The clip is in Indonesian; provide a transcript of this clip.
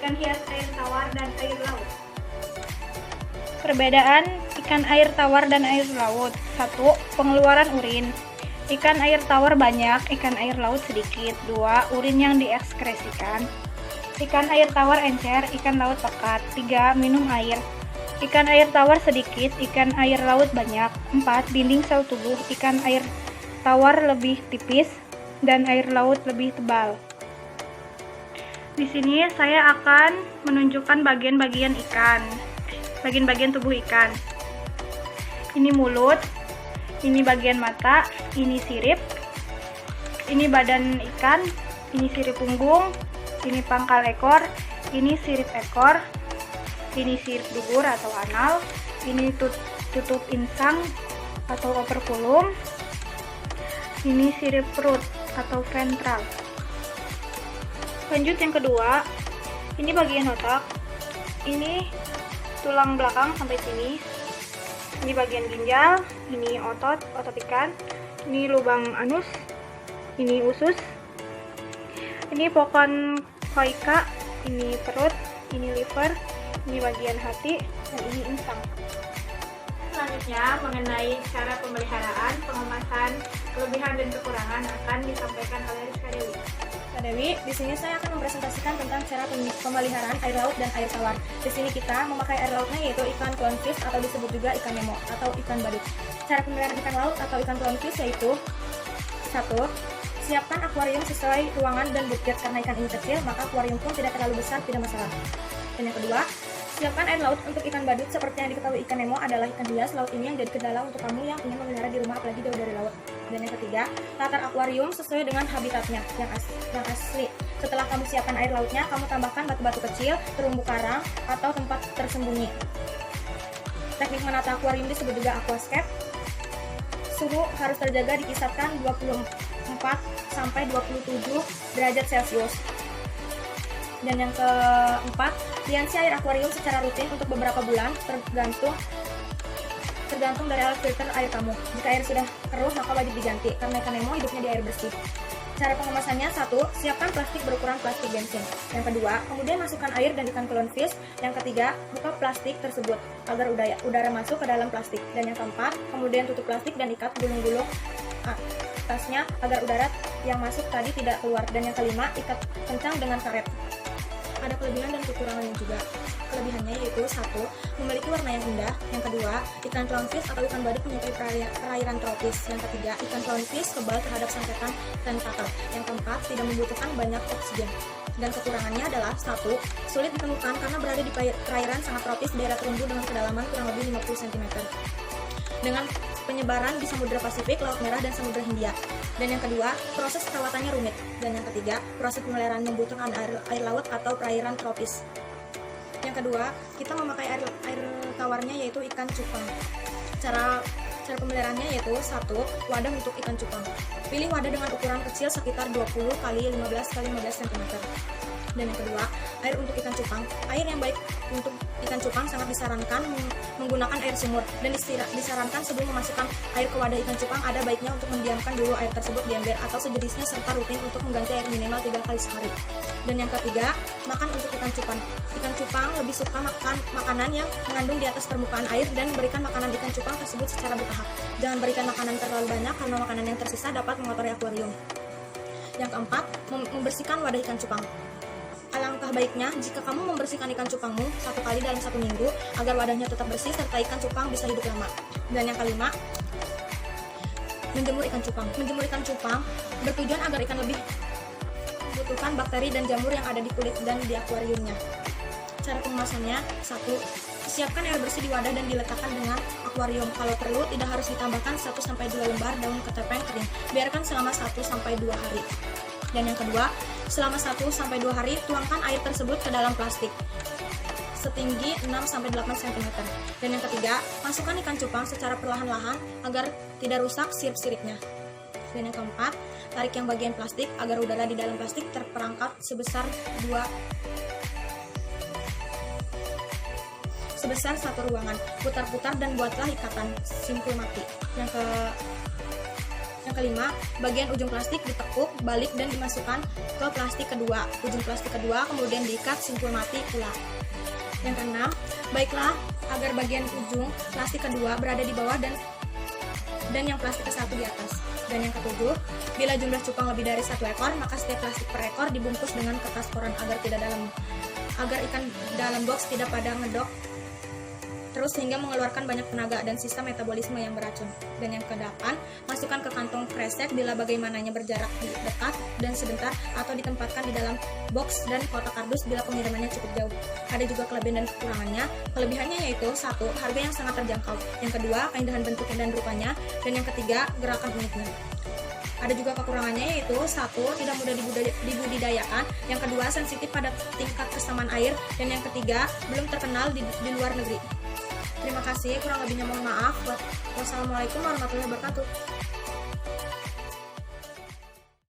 ikan hias air tawar dan air laut. Perbedaan ikan air tawar dan air laut. 1. Pengeluaran urin. Ikan air tawar banyak, ikan air laut sedikit. 2. Urin yang diekskresikan. Ikan air tawar encer, ikan laut pekat. 3. Minum air. Ikan air tawar sedikit, ikan air laut banyak. 4. Dinding sel tubuh. Ikan air tawar lebih tipis dan air laut lebih tebal. Di sini saya akan menunjukkan bagian-bagian ikan. Bagian-bagian tubuh ikan. Ini mulut, ini bagian mata, ini sirip, ini badan ikan, ini sirip punggung, ini pangkal ekor, ini sirip ekor, ini sirip dubur atau anal, ini tutup insang atau operculum, ini sirip perut atau ventral. Lanjut yang kedua, ini bagian otak, ini tulang belakang sampai sini, ini bagian ginjal, ini otot ikan, ini lubang anus, ini usus, ini pokon koika, ini perut, ini liver, ini bagian hati, dan ini insang. Selanjutnya mengenai cara pemeliharaan, pengemasan, kelebihan dan kekurangan akan disampaikan oleh Rizka Dewi. Kak Dewi, di sini saya akan mempresentasikan tentang cara pemeliharaan air laut dan air tawar. Di sini kita memakai air lautnya yaitu ikan clownfish atau disebut juga ikan nemo atau ikan badut. Cara pemeliharaan ikan laut atau ikan clownfish yaitu 1. Siapkan akuarium sesuai ruangan dan bukit. Karena ikan ini kecil, maka akuarium pun tidak terlalu besar, tidak masalah. Dan yang kedua, siapkan air laut untuk ikan badut. Seperti yang diketahui ikan nemo adalah ikan hias. Laut ini yang jadi kendala untuk kamu yang ingin memelihara di rumah apalagi jauh dari laut. Dan yang ketiga, latar akuarium sesuai dengan habitatnya yang asli. Setelah kamu siapkan air lautnya, kamu tambahkan batu-batu kecil, terumbu karang, atau tempat tersembunyi. Teknik menata akuarium disebut juga aquascape. Suhu harus terjaga di kisaran 24 sampai 27 derajat Celcius. Dan yang keempat, hiasi air akuarium secara rutin untuk beberapa bulan tergantung dari alat filter air kamu. Jika air sudah keruh, maka wajib diganti karena ikan nemo hidupnya di air bersih. Cara pengemasannya: 1. Siapkan plastik berukuran plastik bensin. Yang kedua, kemudian masukkan air dan ikan clownfish. Yang ketiga, buka plastik tersebut agar udara masuk ke dalam plastik. Dan yang keempat, kemudian tutup plastik dan ikat gulung-gulung atasnya agar udara yang masuk tadi tidak keluar. Dan yang kelima, ikat kencang dengan karet. Ada kelebihan dan kekurangannya juga. Kelebihannya yaitu 1. Memiliki warna yang indah. Yang kedua, ikan clownfish atau ikan badut menyukai perairan tropis. Yang ketiga, ikan clownfish kebal terhadap sangkatan tentakel. Yang keempat, tidak membutuhkan banyak oksigen. Dan kekurangannya adalah 1. Sulit ditemukan karena berada di perairan sangat tropis daerah terumbu dengan kedalaman kurang lebih 50 cm. Dengan penyebaran di Samudra Pasifik, Laut Merah, dan Samudra Hindia. Dan yang kedua, proses perawatannya rumit. Dan yang ketiga, proses pemeliharaan membutuhkan air laut atau perairan tropis. Yang kedua, kita memakai air tawarnya yaitu ikan cupang. Cara pemeliharaannya yaitu 1. Wadah untuk ikan cupang. Pilih wadah dengan ukuran kecil sekitar 20 x 15 x 15 cm. Dan yang kedua, air untuk ikan cupang. Air yang baik untuk ikan cupang sangat disarankan menggunakan air sumur, dan disarankan sebelum memasukkan air ke wadah ikan cupang ada baiknya untuk mendiamkan dulu air tersebut di ember atau sejenisnya serta rutin untuk mengganti air minimal 3 kali sehari. Dan yang ketiga, makan untuk ikan cupang. Ikan cupang lebih suka makan makanan yang mengandung di atas permukaan air, dan berikan makanan ikan cupang tersebut secara bertahap. Jangan berikan makanan terlalu banyak karena makanan yang tersisa dapat mengotori akuarium. Yang keempat, membersihkan wadah ikan cupang. Alangkah baiknya jika kamu membersihkan ikan cupangmu 1 kali dalam 1 minggu agar wadahnya tetap bersih serta ikan cupang bisa hidup lama. Dan yang kelima, menjemur ikan cupang. Menjemur ikan cupang bertujuan agar ikan lebih membutuhkan bakteri dan jamur yang ada di kulit dan di akuariumnya. Cara pengemasannya: 1. Siapkan air bersih di wadah dan diletakkan dengan akuarium. Kalau perlu, tidak harus ditambahkan 1-2 lembar daun ketepeng kering. Biarkan selama 1-2 hari. Dan yang kedua, selama 1-2 hari, tuangkan air tersebut ke dalam plastik setinggi 6-8 cm. Dan yang ketiga, masukkan ikan cupang secara perlahan-lahan agar tidak rusak sirip-siripnya. Dan yang keempat, tarik yang bagian plastik agar udara di dalam plastik terperangkap sebesar 1 ruangan. Putar-putar dan buatlah ikatan simpul mati. Yang kelima, bagian ujung plastik ditekuk balik dan dimasukkan ke plastik kedua. Ujung plastik kedua kemudian diikat simpul mati pula. Yang keenam, baiklah agar bagian ujung plastik kedua berada di bawah dan yang plastik ke-1 di atas. Dan yang ketujuh, bila jumlah cupang lebih dari 1 ekor, maka setiap plastik per ekor dibungkus dengan kertas koran agar ikan dalam box tidak pada ngedok terus sehingga mengeluarkan banyak tenaga dan sistem metabolisme yang beracun. Dan yang ke-8, masukkan ke kantong kresek bila bagaimananya berjarak dekat dan sebentar atau ditempatkan di dalam box dan kotak kardus bila pengirimannya cukup jauh. Ada juga kelebihan dan kekurangannya. Kelebihannya yaitu 1. Harga yang sangat terjangkau. Yang kedua, keindahan bentuknya dan rupanya. Dan yang ketiga, gerakan uniknya. Ada juga kekurangannya yaitu 1. Tidak mudah dibudidayakan. Yang kedua, sensitif pada tingkat kesamaan air. Dan yang ketiga, belum terkenal di luar negeri. Terima kasih, kurang lebihnya mohon maaf. Wassalamualaikum warahmatullahi wabarakatuh.